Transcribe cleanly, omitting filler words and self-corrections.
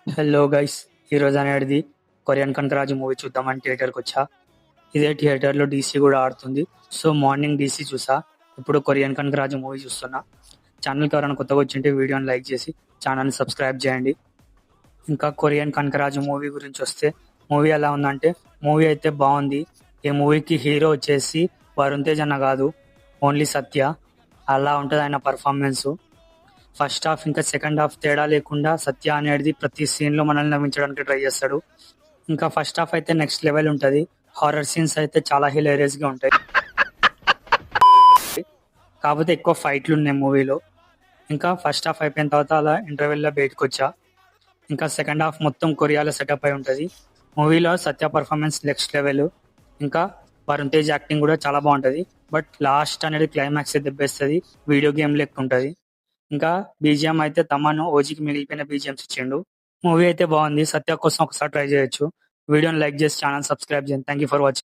Hello guys, ఈరోజు అనేది Korean Kanakaraju movie చూద్దామని థియేటర్కి వచ్చా. ఇదే థియేటర్లో డీసీ కూడా ఆడుతుంది. సో మార్నింగ్ డీసీ చూసా, ఇప్పుడు కొరియన్ కనకరాజు మూవీ చూస్తున్నా. ఛానల్కి ఎవరైనా కొత్తగా వచ్చింటే వీడియోని లైక్ చేసి ఛానల్ని సబ్స్క్రైబ్ చేయండి. ఇంకా కొరియన్ కనకరాజు మూవీ గురించి వస్తే, మూవీ ఎలా ఉందంటే, మూవీ అయితే బాగుంది. ఈ మూవీకి హీరో వచ్చేసి వరుణ్ తేజ్ అన్న కాదు, ఓన్లీ సత్య. అలా ఉంటుంది ఆయన పర్ఫార్మెన్స్. ఫస్ట్ హాఫ్ ఇంకా సెకండ్ హాఫ్ తేడా లేకుండా సత్య అనేది ప్రతి సీన్ లో మనల్ని నవ్వించడానికి ట్రై చేస్తాడు. ఇంకా ఫస్ట్ హాఫ్ అయితే నెక్స్ట్ లెవెల్ ఉంటది. హారర్ సీన్స్ అయితే చాలా హిలేరియస్ గా ఉంటాయి. కాకపోతే ఎక్కువ ఫైట్లు ఉన్నాయి మూవీలో. ఇంకా ఫస్ట్ హాఫ్ అయిపోయిన తర్వాత అలా ఇంటర్వెల్ లో బయటకు వచ్చా. ఇంకా సెకండ్ హాఫ్ మొత్తం కొరియాలో సెటప్ అయి ఉంటది. మూవీలో సత్య పర్ఫార్మెన్స్ నెక్స్ట్ లెవెల్. ఇంకా వరుణ్ తేజ్ యాక్టింగ్ కూడా చాలా బాగుంటది. బట్ లాస్ట్ అనేది క్లైమాక్స్ దెబ్బేస్తుంది, వీడియో గేమ్ లెక్క ఉంటది. ఇంకా బీజిఎం అయితే తమను ఓజీకి మిగిలిపోయిన బీజిఎంస్ ఇచ్చిండు. మూవీ అయితే బాగుంది. సత్య కోసం ఒకసారి ట్రై చేయొచ్చు. వీడియోని లైక్ చేసి ఛానల్ సబ్స్క్రైబ్ చేయండి. Thank you for watching.